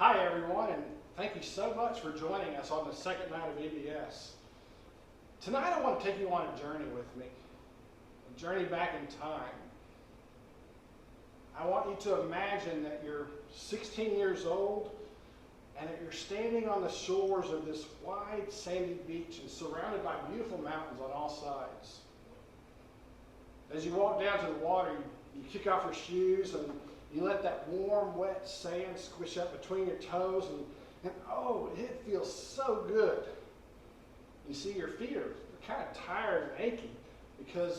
Hi everyone, and thank you so much for joining us on the second night of EBS. Tonight I want to take you on a journey with me, a journey back in time. I want you to imagine that you're 16 years old and that you're standing on the shores of this wide sandy beach and surrounded by beautiful mountains on all sides. As you walk down to the water, you kick off your shoes and you let that warm, wet sand squish up between your toes, and oh, it feels so good. You see, your feet are kind of tired and achy because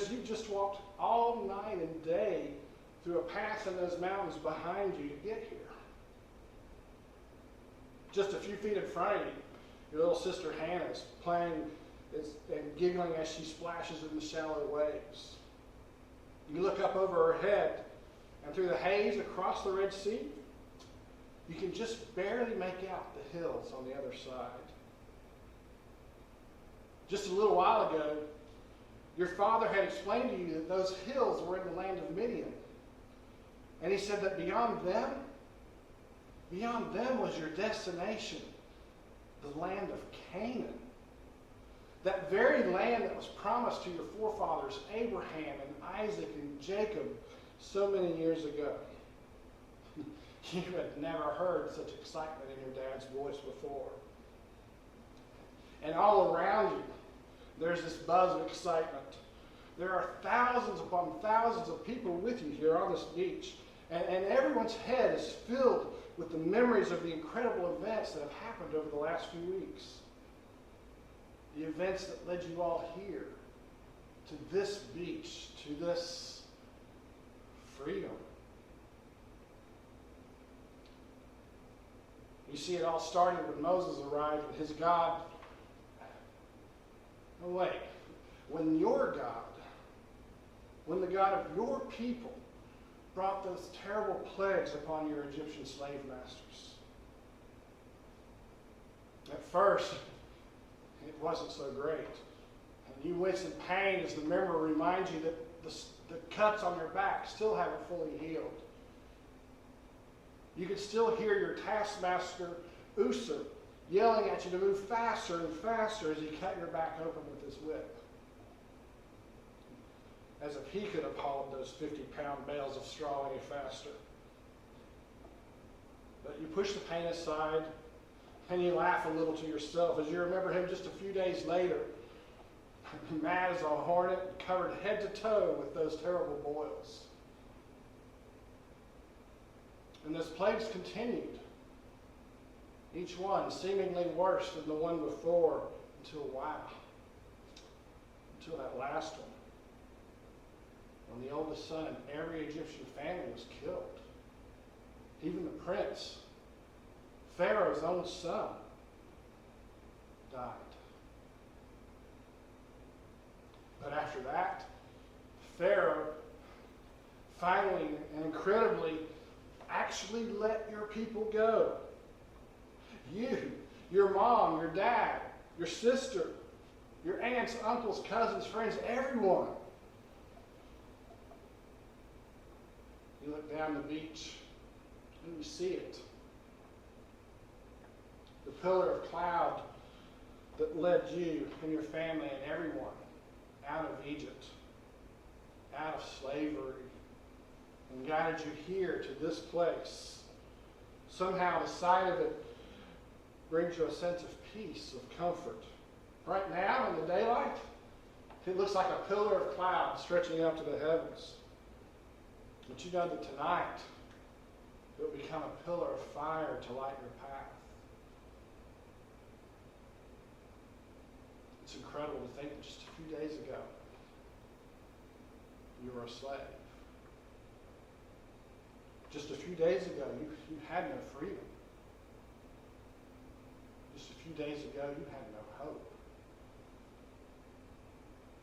you just walked all night and day through a path in those mountains behind you to get here. Just a few feet in front of you, your little sister Hannah's playing and giggling as she splashes in the shallow waves. You look up over her head, and through the haze across the Red Sea, you can just barely make out the hills on the other side. Just a little while ago, your father had explained to you that those hills were in the land of Midian. And he said that beyond them was your destination, the land of Canaan. That very land that was promised to your forefathers, Abraham and Isaac and Jacob, so many years ago. You had never heard such excitement in your dad's voice before. And all around you, there's this buzz of excitement. There are thousands upon thousands of people with you here on this beach. And everyone's head is filled with the memories of the incredible events that have happened over the last few weeks. The events that led you all here, to this beach, to this freedom. You see, it all started when Moses arrived and his God. No, wait. When your God, when the God of your people brought those terrible plagues upon your Egyptian slave masters. At first, it wasn't so great. And you wince in pain as the memory reminds you that the cuts on your back still haven't fully healed. You can still hear your taskmaster, User, yelling at you to move faster and faster as he cut your back open with his whip. As if he could have hauled those 50-pound bales of straw any faster. But you push the pain aside, and you laugh a little to yourself as you remember him just a few days later, mad as a hornet, covered head to toe with those terrible boils. And those plagues continued, each one seemingly worse than the one before, until that last one, when the oldest son in every Egyptian family was killed. Even the prince, Pharaoh's own son, died. But after that, Pharaoh finally and incredibly actually let your people go. You, your mom, your dad, your sister, your aunts, uncles, cousins, friends, everyone. You look down the beach and you see it. The pillar of cloud that led you and your family and everyone out of Egypt, out of slavery, and guided you here to this place. Somehow the sight of it brings you a sense of peace, of comfort. Right now, in the daylight, it looks like a pillar of cloud stretching up to the heavens. But you know that tonight, it will become a pillar of fire to light your path. It's incredible to think that just a few days ago, you were a slave. Just a few days ago, you had no freedom. Just a few days ago, you had no hope.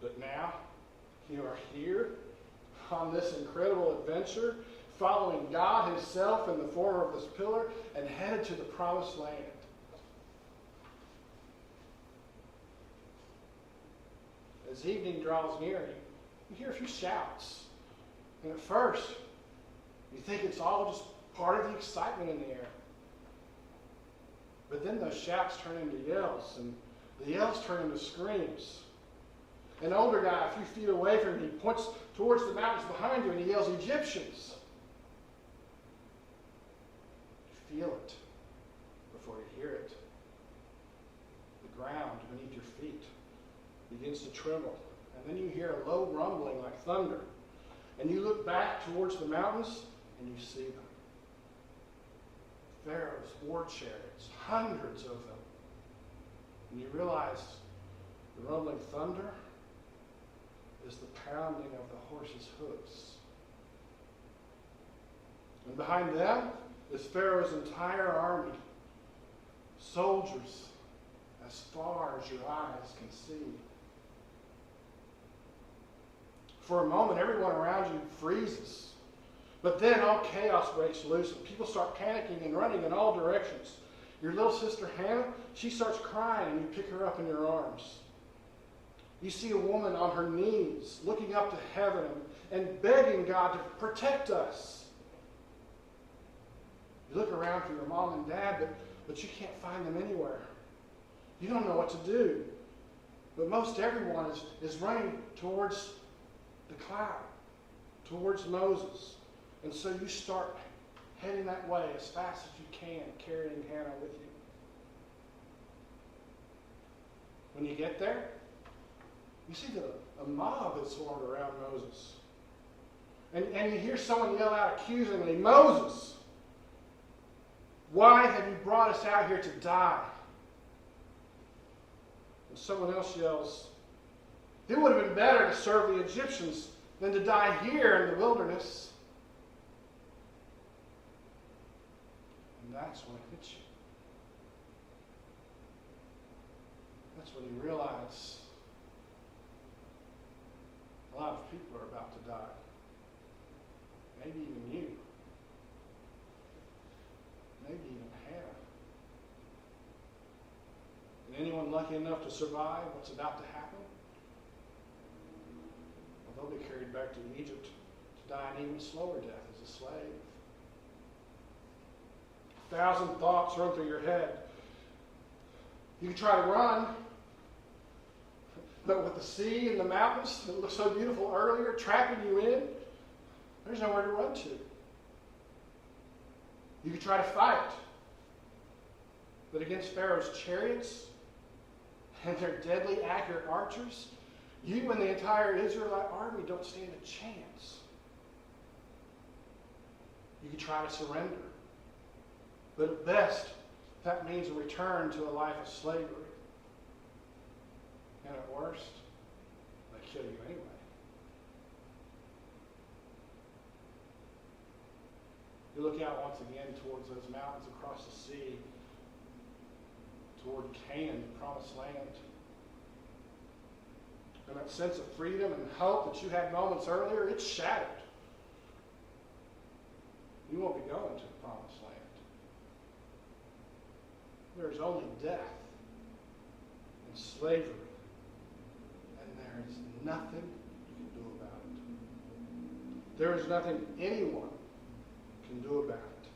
But now, you are here on this incredible adventure, following God himself in the form of this pillar, and headed to the promised land. As evening draws near, you hear a few shouts. And at first, you think it's all just part of the excitement in the air. But then those shouts turn into yells, and the yells turn into screams. An older guy, a few feet away from him, he points towards the mountains behind you, and he yells, "Egyptians!" You feel it before you hear it. The ground beneath your feet begins to tremble, and then you hear a low rumbling like thunder. And you look back towards the mountains, and you see them. Pharaoh's war chariots, hundreds of them. And you realize the rumbling thunder is the pounding of the horses' hooves. And behind them is Pharaoh's entire army, soldiers as far as your eyes can see. For a moment, everyone around you freezes. But then all chaos breaks loose, and people start panicking and running in all directions. Your little sister Hannah, she starts crying, and you pick her up in your arms. You see a woman on her knees, looking up to heaven and begging God to protect us. You look around for your mom and dad, but you can't find them anywhere. You don't know what to do. But most everyone is running towards the cloud, towards Moses. And so you start heading that way as fast as you can, carrying Hannah with you. When you get there, you see a mob is formed around Moses. And you hear someone yell out accusingly, "Moses, why have you brought us out here to die?" And someone else yells, "It would have been better to serve the Egyptians than to die here in the wilderness." And that's when it hits you. That's when you realize a lot of people are about to die. Maybe even you. Maybe even Hannah. And anyone lucky enough to survive what's about to happen, well, they'll be carried back to Egypt to die an even slower death as a slave. 1,000 thoughts run through your head. You can try to run, but with the sea and the mountains that looked so beautiful earlier trapping you in, there's nowhere to run to. You can try to fight, but against Pharaoh's chariots and their deadly accurate archers, you and the entire Israelite army don't stand a chance. You can try to surrender, but at best, that means a return to a life of slavery. And at worst, they kill you anyway. You look out once again towards those mountains across the sea, toward Canaan, the promised land. And that sense of freedom and hope that you had moments earlier, it's shattered. You won't be going to the promised land. There is only death and slavery, and there is nothing you can do about it. There is nothing anyone can do about it.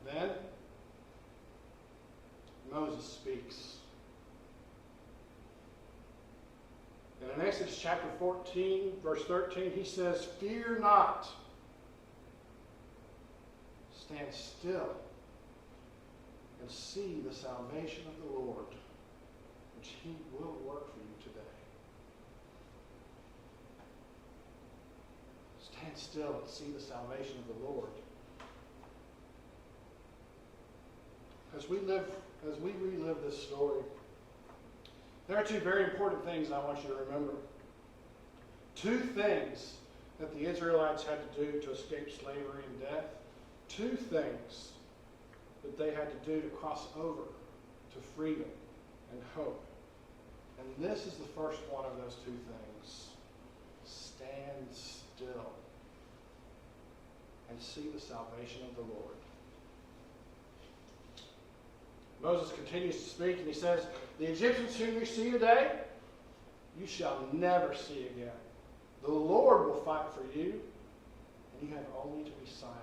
But then Moses speaks. And in Exodus chapter 14, verse 13, he says, "Fear not. Stand still and see the salvation of the Lord, which he will work for you today." Stand still and see the salvation of the Lord. As we relive this story, there are two very important things I want you to remember. Two things that the Israelites had to do to escape slavery and death. Two things that they had to do to cross over to freedom and hope. And this is the first one of those two things. Stand still and see the salvation of the Lord. Moses continues to speak, and he says, "The Egyptians whom you see today, you shall never see again. The Lord will fight for you, and you have only to be silent.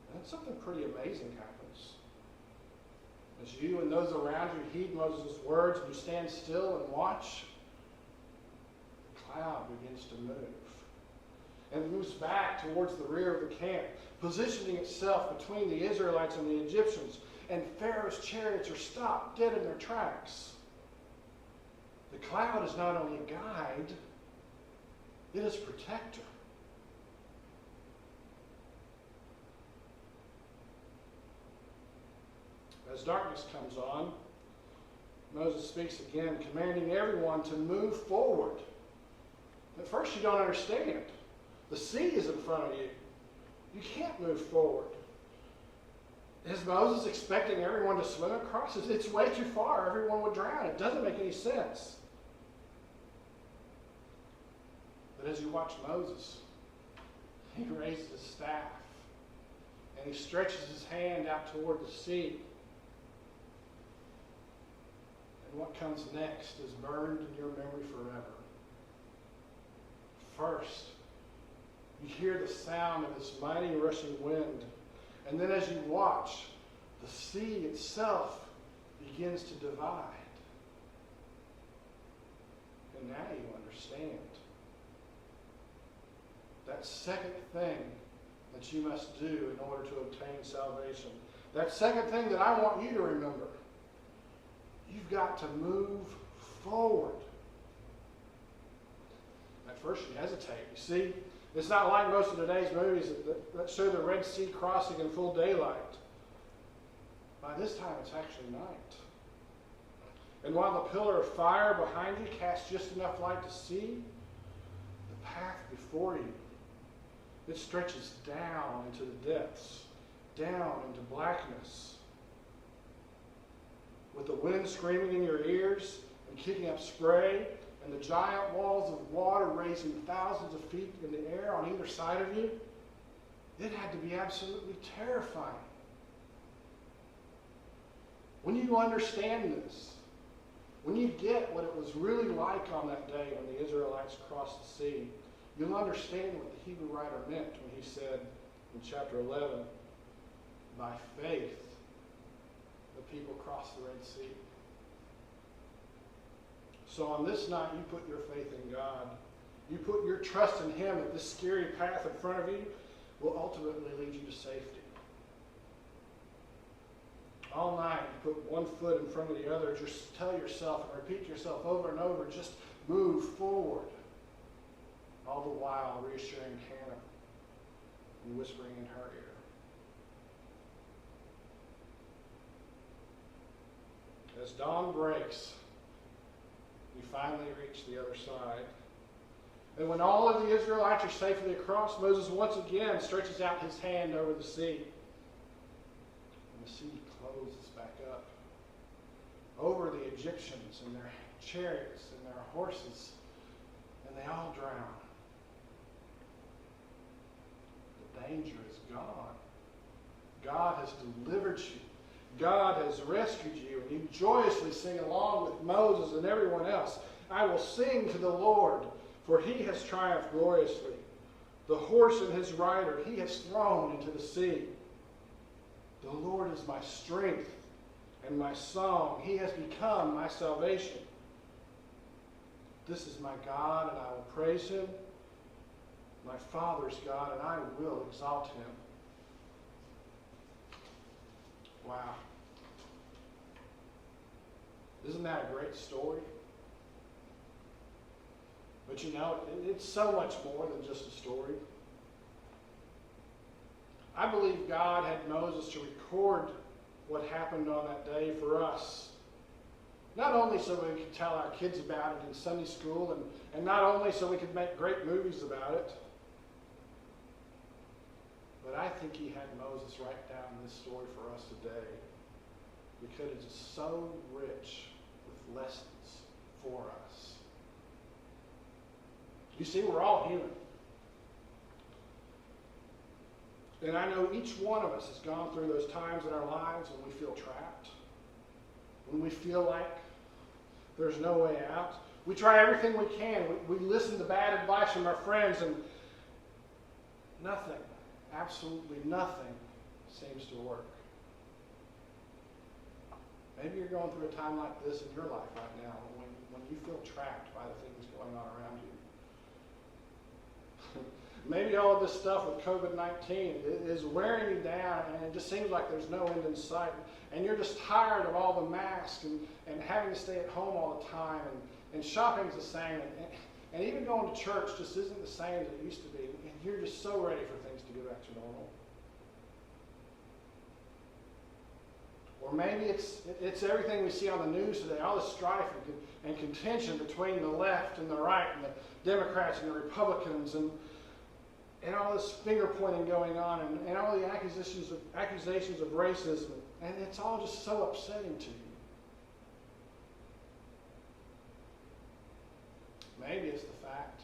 And then something pretty amazing happens. As you and those around you heed Moses' words, and you stand still and watch, the cloud begins to move. And it moves back towards the rear of the camp, positioning itself between the Israelites and the Egyptians. And Pharaoh's chariots are stopped dead in their tracks. The cloud is not only guide, it is protector. As darkness comes on, Moses speaks again, commanding everyone to move forward. At first you don't understand. The sea is in front of you. You can't move forward. Is Moses expecting everyone to swim across? It's way too far. Everyone would drown. It doesn't make any sense. But as you watch Moses, he raises his staff and he stretches his hand out toward the sea. And what comes next is burned in your memory forever. First, you hear the sound of this mighty rushing wind. And then as you watch, the sea itself begins to divide. And now you understand. That second thing that you must do in order to obtain salvation. That second thing that I want you to remember. You've got to move forward. At first you hesitate. You see, it's not like most of today's movies that show the Red Sea crossing in full daylight. By this time, it's actually night. And while the pillar of fire behind you casts just enough light to see, the path before you, it stretches down into the depths, down into blackness. With the wind screaming in your ears and kicking up spray, and the giant walls of water raising thousands of feet in the air on either side of you, it had to be absolutely terrifying. When you understand this, when you get what it was really like on that day when the Israelites crossed the sea, you'll understand what the Hebrew writer meant when he said in chapter 11, by faith, the people crossed the Red Sea. So on this night, you put your faith in God. You put your trust in Him that this scary path in front of you will ultimately lead you to safety. All night, you put one foot in front of the other. Just tell yourself and repeat to yourself over and over, just move forward. All the while reassuring Hannah and whispering in her ear. As dawn breaks, you finally reach the other side. And when all of the Israelites are safely across, Moses once again stretches out his hand over the sea. And the sea closes back up over the Egyptians and their chariots and their horses, and they all drown. The danger is gone. God has delivered you. God has rescued you, and you joyously sing along with Moses and everyone else. I will sing to the Lord, for He has triumphed gloriously. The horse and his rider He has thrown into the sea. The Lord is my strength and my song. He has become my salvation. This is my God, and I will praise Him. My Father's God, and I will exalt Him. Wow. Isn't that a great story? But you know, it's so much more than just a story. I believe God had Moses to record what happened on that day for us. Not only so we could tell our kids about it in Sunday school, and not only so we could make great movies about it, but I think He had Moses write down this story for us today because it is so rich with lessons for us. You see, we're all human. And I know each one of us has gone through those times in our lives when we feel trapped, when we feel like there's no way out, We try everything we can. We listen to bad advice from our friends, and nothing, absolutely nothing, seems to work. Maybe you're going through a time like this in your life right now, when you feel trapped by the things going on around you. Maybe all of this stuff with COVID-19 is wearing you down, and it just seems like there's no end in sight. And you're just tired of all the masks and having to stay at home all the time, and shopping's the same, and even going to church just isn't the same as it used to be. And you're just so ready for things to go back to normal. Or maybe it's everything we see on the news today, all the strife and contention between the left and the right, and the Democrats and the Republicans, and all this finger pointing going on, and all the accusations of racism, and it's all just so upsetting to you. Maybe it's the fact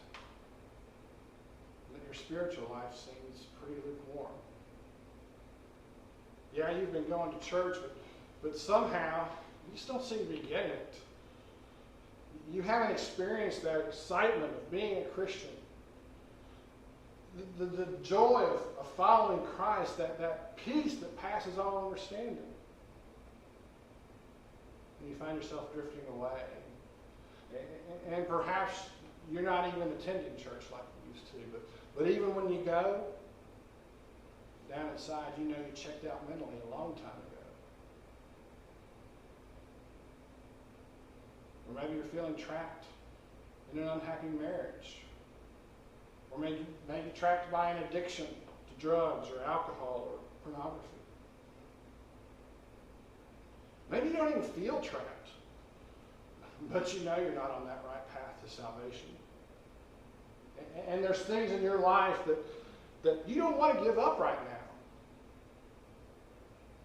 that your spiritual life seems pretty lukewarm. Yeah, you've been going to church, but somehow you just don't seem to be getting it. You haven't experienced that excitement of being a Christian. The joy of following Christ, that peace that passes all understanding. And you find yourself drifting away. And perhaps you're not even attending church like you used to. But even when you go, down inside, you know you checked out mentally a long time ago. Or maybe you're feeling trapped in an unhappy marriage. Or maybe trapped by an addiction to drugs or alcohol or pornography. Maybe you don't even feel trapped, but you know you're not on that right path to salvation. And there's things in your life that you don't want to give up right now.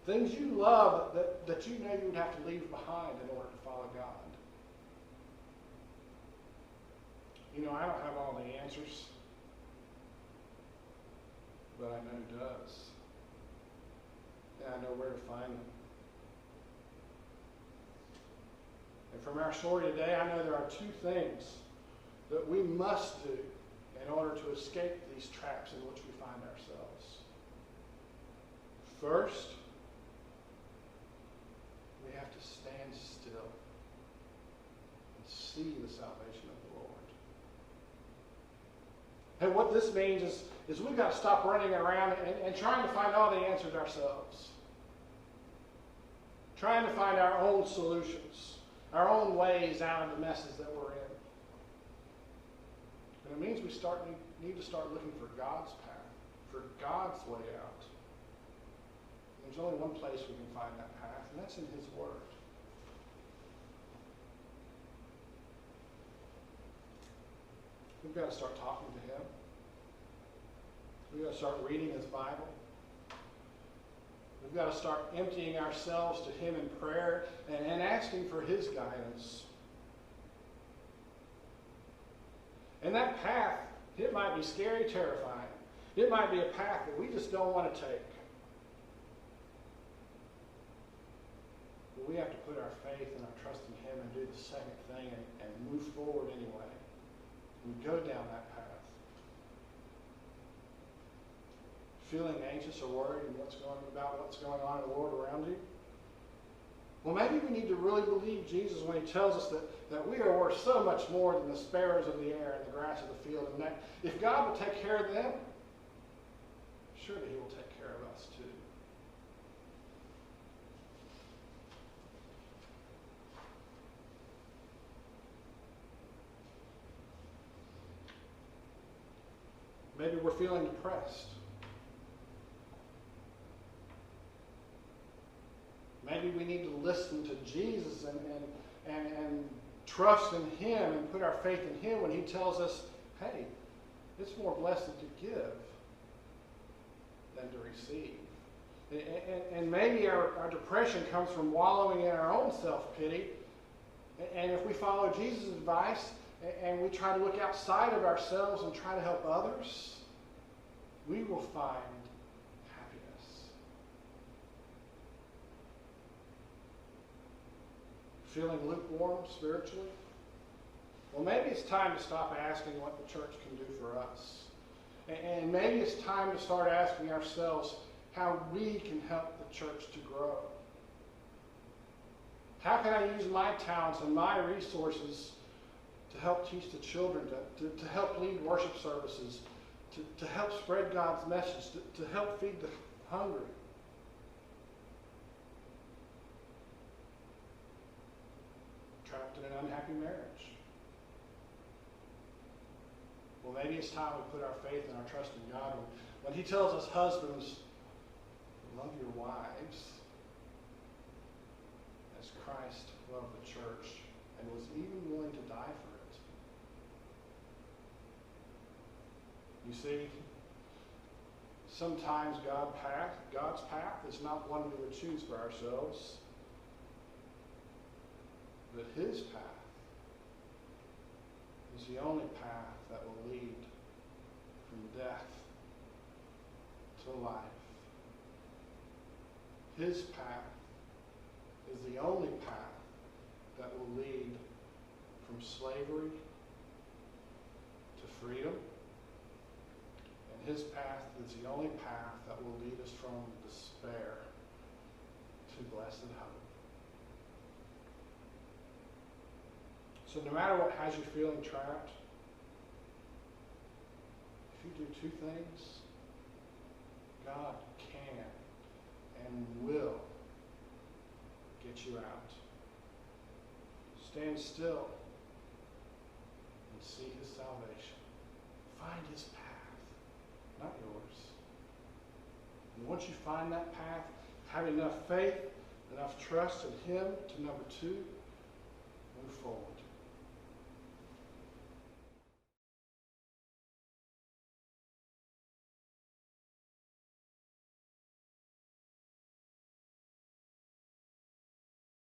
Things you love that you know you would have to leave behind in order to follow God. You know, I don't have all the answers, but I know He does. And I know where to find them. And from our story today, I know there are two things that we must do in order to escape these traps in which we find ourselves. First, we have to stand still and see the salvation of the Lord. And what this means is we've got to stop running around and trying to find all the answers ourselves. Trying to find our own solutions, our own ways out of the messes that we're in. And it means we need to start looking for God's path, for God's way out. And there's only one place we can find that path, and that's in His Word. We've got to start talking to Him. We've got to start reading His Bible. We've got to start emptying ourselves to Him in prayer and asking for His guidance. And that path, it might be scary, terrifying. It might be a path that we just don't want to take. But we have to put our faith and our trust in Him and do the second thing and move forward anyway. And go down that path. Feeling anxious or worried about what's going on in the world around you? Well, maybe we need to really believe Jesus when He tells us that we are worth so much more than the sparrows of the air and the grass of the field, and that if God will take care of them, surely He will take care of us too. Maybe we're feeling depressed. Maybe we need to listen to Jesus and trust in Him and put our faith in Him when He tells us, hey, it's more blessed to give than to receive. And maybe our depression comes from wallowing in our own self-pity. And if we follow Jesus' advice and we try to look outside of ourselves and try to help others, we will find happiness. Feeling lukewarm spiritually? Well, maybe it's time to stop asking what the church can do for us. And maybe it's time to start asking ourselves how we can help the church to grow. How can I use my talents and my resources to help teach the children, to help lead worship services, to help spread God's message, to help feed the hungry? Trapped in an unhappy marriage. Well, maybe it's time we put our faith and our trust in God. When He tells us, husbands, love your wives as Christ loved the church and was even willing to die for it. You see, sometimes God's path is not one we would choose for ourselves, but His path is the only path that will lead from death to life. His path is the only path that will lead from slavery to freedom. And His path is the only path that will lead us from despair to blessed hope. So no matter what has you feeling trapped, if you do two things, God can and will get you out. Stand still and see His salvation. Find His path, not yours. And once you find that path, have enough faith, enough trust in Him to, number two, move forward.